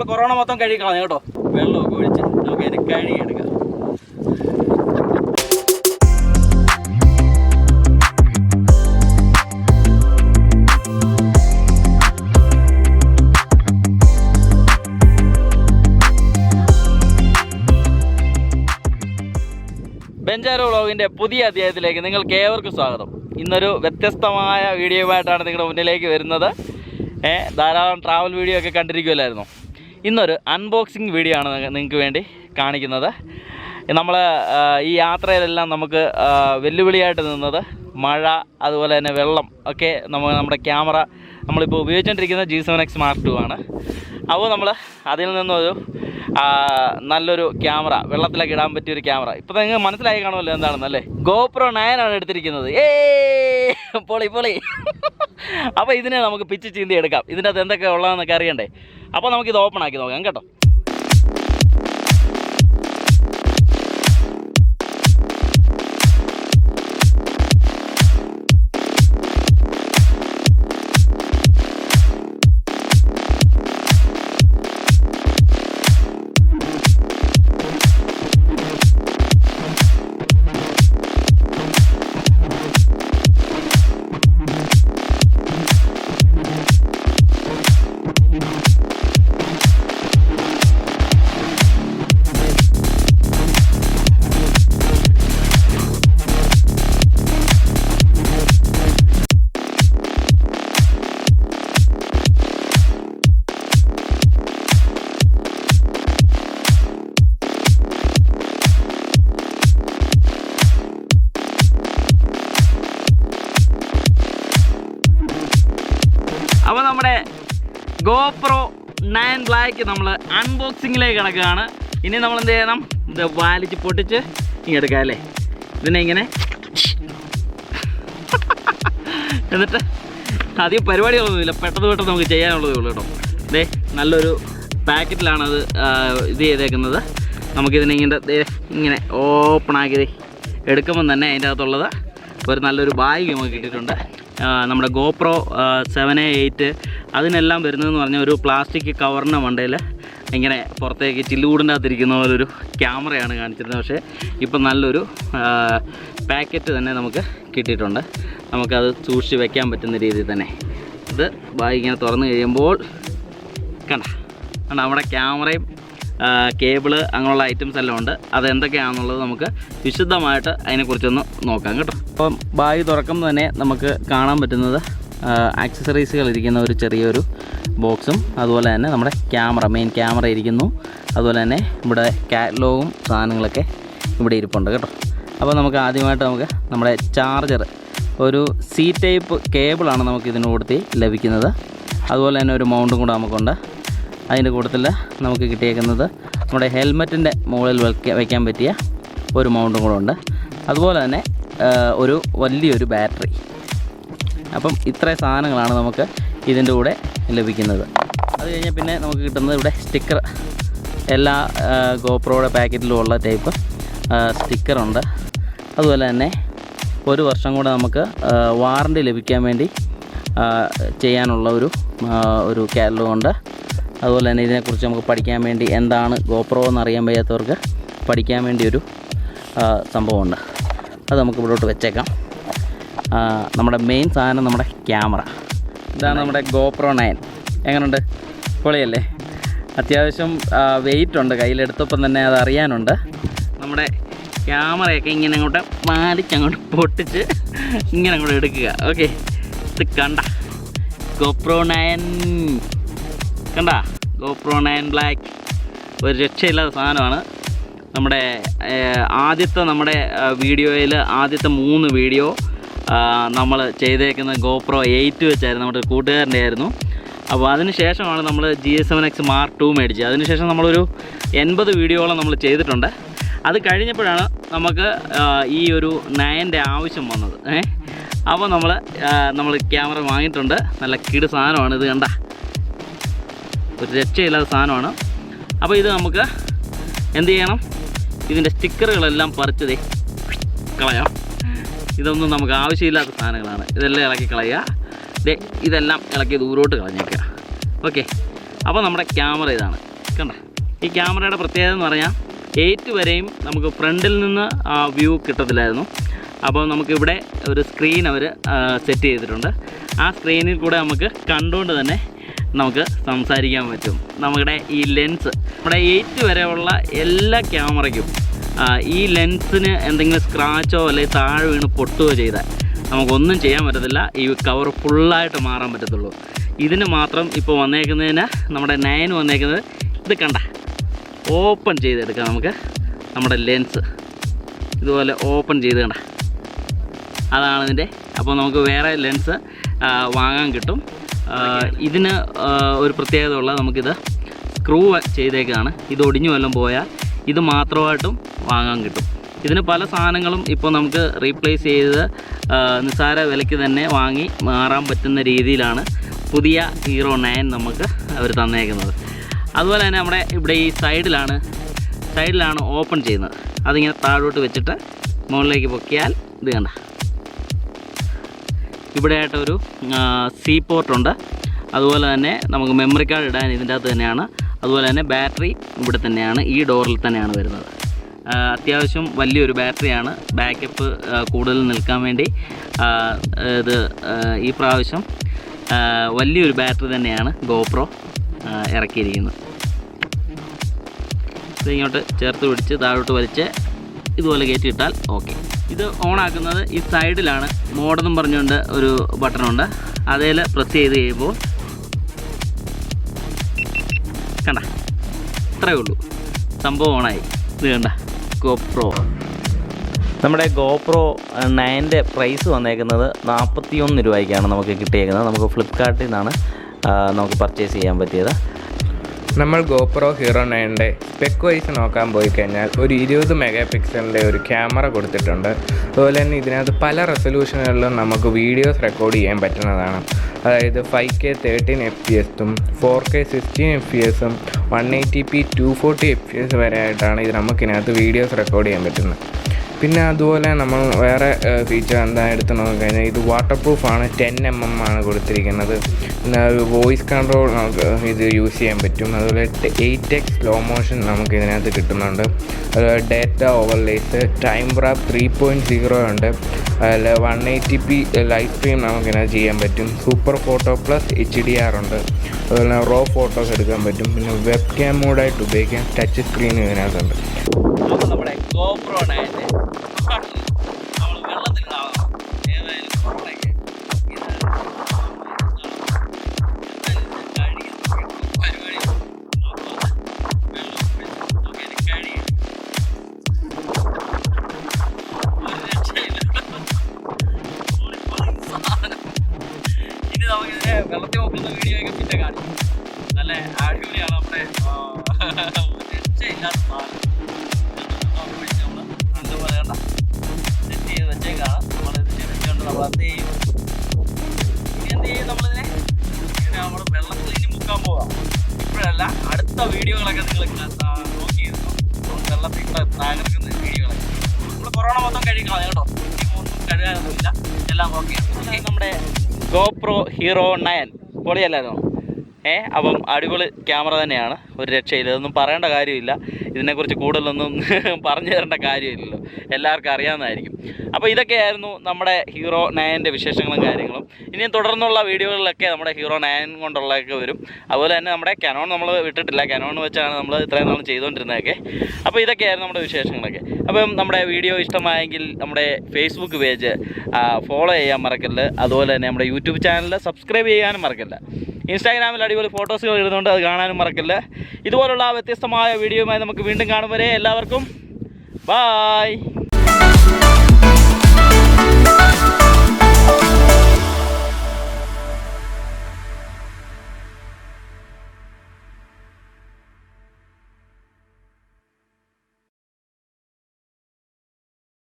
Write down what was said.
Corona മൊത്തം കഴുകിക്കളഞ്ഞു കേട്ടോ. വെള്ളമൊക്കെ ഒഴിച്ച് നമുക്ക് അതിന് കഴുകിയെടുക്കാം. ബെഞ്ചാരോ വ്ളോഗിൻ്റെ പുതിയ അധ്യായത്തിലേക്ക് നിങ്ങൾക്ക് ഏവർക്കും സ്വാഗതം. ഇന്നൊരു വ്യത്യസ്തമായ വീഡിയോയുമായിട്ടാണ് നിങ്ങളുടെ മുന്നിലേക്ക് വരുന്നത്. ധാരാളം ട്രാവൽ വീഡിയോ ഒക്കെ കണ്ടിരിക്കുമല്ലായിരുന്നു. ഇന്നൊരു അൺബോക്സിങ് വീഡിയോ ആണ് നിങ്ങൾക്ക് വേണ്ടി കാണിക്കുന്നത്. നമ്മൾ ഈ യാത്രയിലെല്ലാം നമുക്ക് വെല്ലുവിളിയായിട്ട് നിന്നത് മഴ, അതുപോലെ തന്നെ വെള്ളം ഒക്കെ നമ്മുടെ ക്യാമറ നമ്മളിപ്പോൾ ഉപയോഗിച്ചുകൊണ്ടിരിക്കുന്ന G7X Mark II ആണ്. അപ്പോൾ നമ്മൾ അതിൽ നിന്നൊരു നല്ലൊരു ക്യാമറ, വെള്ളത്തിലൊക്കെ ഇടാൻ പറ്റിയൊരു ക്യാമറ, ഇപ്പോൾ നിങ്ങൾക്ക് മനസ്സിലായി കാണുമല്ലോ എന്താണെന്നല്ലേ. GoPro 9 ആണ് എടുത്തിരിക്കുന്നത്. പൊളി പൊളി. അപ്പോൾ ഇതിനെ നമുക്ക് പിച്ച് ചീന്തി എടുക്കാം. ഇതിൻ്റെ അകത്ത് എന്തൊക്കെ ഉള്ളതെന്നൊക്കെ അറിയണ്ടേ. അപ്പോൾ നമുക്കിത് ഓപ്പൺ ആക്കി നോക്കാം കേട്ടോ. അപ്പോൾ നമ്മുടെ GoPro 9 Black നമ്മൾ അൺബോക്സിങ്ങിലേക്ക് കിടക്കുകയാണ്. ഇനി നമ്മൾ എന്ത് ചെയ്യണം? ഇത് വലിച്ച് പൊട്ടിച്ച് ഇങ്ങനെ എടുക്കാം അല്ലേ. ഇതിനെ ഇങ്ങനെ എന്നിട്ട് അധികം പരിപാടികളൊന്നുമില്ല, പെട്ടെന്ന് നമുക്ക് ചെയ്യാനുള്ളതേ ഉള്ളൂ കേട്ടോ. ഇതേ നല്ലൊരു പാക്കറ്റിലാണത് ഇത് ചെയ്തേക്കുന്നത്. നമുക്കിതിനെ ഇങ്ങനെ ഓപ്പണാക്കി എടുക്കുമ്പം തന്നെ അതിൻ്റെ അകത്തുള്ളത് ഒരു നല്ലൊരു ബാഗ് നമുക്ക് കിട്ടിയിട്ടുണ്ട്. നമ്മുടെ GoPro 7, 8 അതിനെല്ലാം വരുന്നതെന്ന് പറഞ്ഞാൽ ഒരു പ്ലാസ്റ്റിക് കവറിൻ്റെ മണ്ടയിൽ ഇങ്ങനെ പുറത്തേക്ക് ചില്ലുകൂടിൻ്റെ അകത്തിരിക്കുന്ന പോലൊരു ക്യാമറയാണ് കാണിച്ചിരുന്നത്. പക്ഷേ ഇപ്പം നല്ലൊരു പാക്കറ്റ് തന്നെ നമുക്ക് കിട്ടിയിട്ടുണ്ട്. നമുക്കത് സൂക്ഷിച്ച് വെക്കാൻ പറ്റുന്ന രീതിയിൽ തന്നെ. ഇത് ബാഗ് ഇങ്ങനെ തുറന്ന് കഴിയുമ്പോൾ കണ്ട നമ്മുടെ ക്യാമറയും കേബിള് അങ്ങനെയുള്ള ഐറ്റംസ് എല്ലാം ഉണ്ട്. അതെന്തൊക്കെയാണെന്നുള്ളത് നമുക്ക് വിശദമായിട്ട് അതിനെക്കുറിച്ചൊന്ന് നോക്കാം കേട്ടോ. അപ്പം ബാഗ് തുറക്കുമ്പോൾ തന്നെ നമുക്ക് കാണാൻ പറ്റുന്നത് ആക്സസറീസുകൾ ഇരിക്കുന്ന ഒരു ചെറിയൊരു ബോക്സും, അതുപോലെ തന്നെ നമ്മുടെ മെയിൻ ക്യാമറ ഇരിക്കുന്നു. അതുപോലെ തന്നെ ഇവിടെ കാറ്റലോഗും സാധനങ്ങളൊക്കെ ഇവിടെ ഇരിപ്പുണ്ട് കേട്ടോ. അപ്പോൾ നമുക്ക് ആദ്യമായിട്ട് നമ്മുടെ ചാർജർ, ഒരു C ടൈപ്പ് കേബിളാണ് നമുക്ക് ഇതിന് കൂടത്തി ലഭിക്കുന്നത്. അതുപോലെ തന്നെ ഒരു മൗണ്ടും കൂടെ നമുക്കുണ്ട്. അതിൻ്റെ കൂട്ടത്തിൽ നമുക്ക് കിട്ടിയേക്കുന്നത് നമ്മുടെ ഹെൽമെറ്റിൻ്റെ മുകളിൽ വയ്ക്കാൻ പറ്റിയ ഒരു മൗണ്ടും കൂടെ ഉണ്ട്. അതുപോലെ തന്നെ ഒരു വലിയൊരു ബാറ്ററി. അപ്പം ഇത്രയും സാധനങ്ങളാണ് നമുക്ക് ഇതിൻ്റെ കൂടെ ലഭിക്കുന്നത്. അത് കഴിഞ്ഞാൽ പിന്നെ നമുക്ക് കിട്ടുന്നത് ഇവിടെ സ്റ്റിക്കർ, എല്ലാ GoProയുടെ പാക്കറ്റിലും ഉള്ള ടൈപ്പ് സ്റ്റിക്കറുണ്ട്. അതുപോലെ തന്നെ 1 വർഷം കൂടെ നമുക്ക് വാറണ്ടി ലഭിക്കാൻ വേണ്ടി ചെയ്യാനുള്ള ഒരു കാറ്റലോഗ് ഉണ്ട്. അതുപോലെ തന്നെ ഇതിനെക്കുറിച്ച് നമുക്ക് പഠിക്കാൻ വേണ്ടി എന്താണ് GoPro എന്നറിയാൻ വയ്യാത്തവർക്ക് പഠിക്കാൻ വേണ്ടി ഒരു സംഭവമുണ്ട്. അത് നമുക്ക് ഇവിടോട്ട് വെച്ചേക്കാം. നമ്മുടെ മെയിൻ സാധനം നമ്മുടെ ക്യാമറ. ഇതാണ് നമ്മുടെ GoPro 9. എങ്ങനെയുണ്ട്? പൊളിയല്ലേ? അത്യാവശ്യം വെയിറ്റ് ഉണ്ട്. കയ്യിലെടുത്തപ്പം തന്നെ അത് അറിയാനുണ്ട്. നമ്മുടെ ക്യാമറയൊക്കെ ഇങ്ങനെ അങ്ങോട്ട് മാലിച്ചങ്ങോട്ട് പൊട്ടിച്ച് ഇങ്ങനെ അങ്ങോട്ട് എടുക്കുക. ഓക്കെ, ഇത് കണ്ട GoPro 9 കണ്ട GoPro 9 Black ഒരു രക്ഷയില്ലാത്ത സാധനമാണ്. നമ്മുടെ വീഡിയോയിൽ ആദ്യത്തെ 3 വീഡിയോ നമ്മൾ ചെയ്തേക്കുന്ന GoPro 8 വെച്ചായിരുന്നു. നമ്മുടെ കൂട്ടുകാരൻ്റെ ആയിരുന്നു. അപ്പോൾ അതിന് ശേഷമാണ് നമ്മൾ G7X Mark II മേടിച്ചത്. അതിനുശേഷം നമ്മളൊരു 80 വീഡിയോയോളം നമ്മൾ ചെയ്തിട്ടുണ്ട്. അത് കഴിഞ്ഞപ്പോഴാണ് നമുക്ക് ഈ ഒരു 9ൻ്റെ ആവശ്യം വന്നത്. അപ്പോൾ നമ്മൾ ക്യാമറ വാങ്ങിയിട്ടുണ്ട്. നല്ല കിട് സാധനമാണ്. ഇത് കണ്ട ഒരു രക്ഷയില്ലാത്ത സാധനമാണ്. അപ്പോൾ ഇത് നമുക്ക് എന്ത് ചെയ്യണം? ഇതിൻ്റെ സ്റ്റിക്കറുകളെല്ലാം പറിച്ചതേ കളയാം. ഇതൊന്നും നമുക്ക് ആവശ്യമില്ലാത്ത സാധനങ്ങളാണ്. ഇതെല്ലാം ഇളക്കി കളയുക. ഇതെല്ലാം ഇളക്കി ദൂരോട്ട് കളഞ്ഞേക്കുക. ഓക്കെ, അപ്പോൾ നമ്മുടെ ക്യാമറ ഇതാണ്. കണ്ട ഈ ക്യാമറയുടെ പ്രത്യേകത എന്ന് പറഞ്ഞാൽ 8 വരെയും നമുക്ക് ഫ്രണ്ടിൽ നിന്ന് വ്യൂ കിട്ടത്തില്ലായിരുന്നു. അപ്പോൾ നമുക്കിവിടെ ഒരു സ്ക്രീൻ അവർ സെറ്റ് ചെയ്തിട്ടുണ്ട്. ആ സ്ക്രീനിൽ കൂടെ നമുക്ക് കണ്ടുകൊണ്ട് തന്നെ നമുക്ക് സംസാരിക്കാൻ പറ്റും. നമ്മുടെ ഈ ലെൻസ് നമ്മുടെ 8 വരെയുള്ള എല്ലാ ക്യാമറയ്ക്കും ഈ ലെൻസിന് എന്തെങ്കിലും സ്ക്രാച്ചോ അല്ലെങ്കിൽ താഴെ വീണ് പൊട്ടുകയോ ചെയ്താൽ നമുക്കൊന്നും ചെയ്യാൻ പറ്റത്തില്ല. ഈ കവർ ഫുള്ളായിട്ട് മാറാൻ പറ്റത്തുള്ളൂ. ഇതിന് മാത്രം ഇപ്പോൾ വന്നേക്കുന്നതിന് നമ്മുടെ 9 വന്നേക്കുന്നത് ഇത് കണ്ട ഓപ്പൺ ചെയ്തെടുക്കാം. നമുക്ക് നമ്മുടെ ലെൻസ് ഇതുപോലെ ഓപ്പൺ ചെയ്ത് കണ്ട അതാണ് ഇതിൻ്റെ. അപ്പോൾ നമുക്ക് വേറെ ലെൻസ് വാങ്ങാൻ കിട്ടും. ഇതിന് ഒരു പ്രത്യേകത ഉള്ള നമുക്കിത് സ്ക്രൂ ചെയ്തേക്കാണ്. ഇത് ഒടിഞ്ഞു വല്ലതും പോയാൽ ഇത് മാത്രമായിട്ടും വാങ്ങാൻ കിട്ടും. ഇതിന് പല സാധനങ്ങളും ഇപ്പോൾ നമുക്ക് റീപ്ലേസ് ചെയ്ത് നിസ്സാര വിലയ്ക്ക് തന്നെ വാങ്ങി മാറാൻ പറ്റുന്ന രീതിയിലാണ് പുതിയ ഹീറോ 9 നമുക്ക് അവർ തന്നേക്കുന്നത്. അതുപോലെ തന്നെ നമ്മുടെ ഇവിടെ ഈ സൈഡിലാണ് ഓപ്പൺ ചെയ്യുന്നത്. അതിങ്ങനെ താഴോട്ട് വെച്ചിട്ട് മുകളിലേക്ക് പൊക്കിയാൽ ഇത് കണ്ട ഇവിടെയായിട്ടൊരു സി പോർട്ടുണ്ട്. അതുപോലെ തന്നെ നമുക്ക് മെമ്മറി കാർഡ് ഇടാൻ ഇതിൻ്റെ അകത്ത് തന്നെയാണ്. അതുപോലെ തന്നെ ബാറ്ററി ഇവിടെ തന്നെയാണ്, ഈ ഡോറിൽ തന്നെയാണ് വരുന്നത്. അത്യാവശ്യം വലിയൊരു ബാറ്ററിയാണ്. ബാക്കപ്പ് കൂടുതൽ നിൽക്കാൻ വേണ്ടി ഇത് ഈ പ്രാവശ്യം വലിയൊരു ബാറ്ററി തന്നെയാണ് GoPro ഇറക്കിയിരിക്കുന്നത്. ഇതിങ്ങോട്ട് ചേർത്ത് പിടിച്ച് താഴോട്ട് വലിച്ച് ഇതുപോലെ കയറ്റിയിട്ടാൽ ഓക്കെ. ഇത് ഓണാക്കുന്നത് ഈ സൈഡിലാണ്. മോഡെന്നും പറഞ്ഞുകൊണ്ട് ഒരു ബട്ടണുണ്ട്. അതിൽ പ്രസ് ചെയ്ത് കഴിയുമ്പോൾ കണ്ട ഇത്രയേ ഉള്ളൂ, സംഭവം ഓണായി. ഇത് കണ്ട GoPro. നമ്മുടെ GoPro 9ൻ്റെ പ്രൈസ് വന്നേക്കുന്നത് 41 രൂപയ്ക്കാണ് നമുക്ക് കിട്ടിയേക്കുന്നത്. നമുക്ക് ഫ്ലിപ്കാർട്ടിൽ നിന്നാണ് നമുക്ക് പർച്ചേസ് ചെയ്യാൻ പറ്റിയത്. നമ്മൾ GoPro Hero 9ൻ്റെ സ്പെക്ക് വൈസ് നോക്കാൻ പോയി കഴിഞ്ഞാൽ ഒരു 20 മെഗാ പിക്സലിൻ്റെ ഒരു ക്യാമറ കൊടുത്തിട്ടുണ്ട്. അതുപോലെ തന്നെ ഇതിനകത്ത് പല റെസൊല്യൂഷനുകളിലും നമുക്ക് വീഡിയോസ് റെക്കോർഡ് ചെയ്യാൻ പറ്റുന്നതാണ്. അതായത് 5K 13 FPS 4K 16 FPS 180p 240 FPS വരെ ആയിട്ടാണ് ഇത് നമുക്കിതിനകത്ത് വീഡിയോസ് റെക്കോർഡ് ചെയ്യാൻ പറ്റുന്നത്. പിന്നെ അതുപോലെ നമ്മൾ വേറെ ഫീച്ചർ എന്താ എടുത്ത് നോക്കിക്കഴിഞ്ഞാൽ ഇത് വാട്ടർ പ്രൂഫാണ്. 10mm ആണ് കൊടുത്തിരിക്കുന്നത്. പിന്നെ വോയിസ് കൺട്രോൾ നമുക്ക് ഇത് യൂസ് ചെയ്യാൻ പറ്റും. അതുപോലെ 8x സ്ലോ മോഷൻ നമുക്ക് ഇതിനകത്ത് കിട്ടുന്നുണ്ട്. അതുപോലെ ഡേറ്റ ഓവർലേസ്, ടൈം റാപ്പ് 3.0 ഉണ്ട്. അതിൽ 180p ലൈവ് സ്ട്രീം നമുക്കിതിനകത്ത് ചെയ്യാൻ പറ്റും. സൂപ്പർ ഫോട്ടോ പ്ലസ് HDR ഉണ്ട്. അതുപോലെ റോ ഫോട്ടോസ് എടുക്കാൻ പറ്റും. പിന്നെ വെബ് ക്യാം മോഡായിട്ട് ഉപയോഗിക്കാം. ടച്ച് സ്ക്രീൻ ഇതിനകത്തുണ്ട്. നമ്മുടെ GoPro 9 നമ്മൾ വെള്ളത്തിലിടാവുന്ന ഏതായാലും പരിപാടി ഇനി നമുക്കിതിനെ വെള്ളത്തിൽ നോക്കുന്ന വീഡിയോ ഒക്കെ പിന്നെ കാണിക്കും. നല്ല അടിപൊളിയാണ്. നമ്മുടെ രക്ഷയില്ലാത്ത സാധനം സെറ്റ് ചെയ്ത് വെച്ചേക്കാണ്. നമ്മളിതിനെ വെച്ചുകൊണ്ട് നമ്മൾ എന്ത് ചെയ്യും, നമ്മളിതിനെ നമ്മൾ വെള്ളത്തിൽ ഇനി മുക്കാൻ പോകാം. ഇപ്പോഴല്ല, അടുത്ത വീഡിയോകളൊക്കെ നിങ്ങൾ നോക്കിയിരുന്നു. വെള്ളത്തിൽ തകർക്കുന്ന വീഡിയോകളൊക്കെ നമ്മൾ കൊറോണ മൊത്തം കഴിക്കണം കേട്ടോ. ഒന്നും കഴുകാനൊന്നുമില്ല, എല്ലാം ഓക്കെ. നമ്മുടെ GoPro Hero 9 പൊളിയല്ലായിരുന്നോ? അപ്പം അടിപൊളി ക്യാമറ തന്നെയാണ്, ഒരു രക്ഷയില്ല. ഇതൊന്നും പറയേണ്ട കാര്യമില്ല. ഇതിനെക്കുറിച്ച് കൂടുതലൊന്നും പറഞ്ഞു തരേണ്ട കാര്യമില്ലല്ലോ, എല്ലാവർക്കും അറിയാവുന്നതായിരിക്കും. അപ്പോൾ ഇതൊക്കെയായിരുന്നു നമ്മുടെ Hero 9ൻ്റെ വിശേഷങ്ങളും കാര്യങ്ങളും. ഇനിയും തുടർന്നുള്ള വീഡിയോകളിലൊക്കെ നമ്മുടെ Hero 9 കൊണ്ടുള്ളതൊക്കെ വരും. അതുപോലെ തന്നെ നമ്മുടെ Canon നമ്മൾ വിട്ടിട്ടില്ല. Canon വെച്ചാണ് നമ്മൾ ഇത്രയും നാളും ചെയ്തുകൊണ്ടിരുന്നതൊക്കെ. അപ്പോൾ ഇതൊക്കെയായിരുന്നു നമ്മുടെ വിശേഷങ്ങളൊക്കെ. അപ്പം നമ്മുടെ വീഡിയോ ഇഷ്ടമായെങ്കിൽ നമ്മുടെ ഫേസ്ബുക്ക് പേജ് ഫോളോ ചെയ്യാൻ മറക്കല്ല. അതുപോലെ തന്നെ നമ്മുടെ യൂട്യൂബ് ചാനൽ സബ്സ്ക്രൈബ് ചെയ്യാനും മറക്കല്ല. ഇൻസ്റ്റാഗ്രാമിൽ അടിപൊളി ഫോട്ടോസുകൾ ഇടുന്നുണ്ട്, അത് കാണാനും മറക്കല്ല. ഇതുപോലുള്ള വ്യത്യസ്തമായ വീഡിയോയുമായി നമുക്ക് വീണ്ടും കാണും വരെ എല്ലാവർക്കും ബായ്.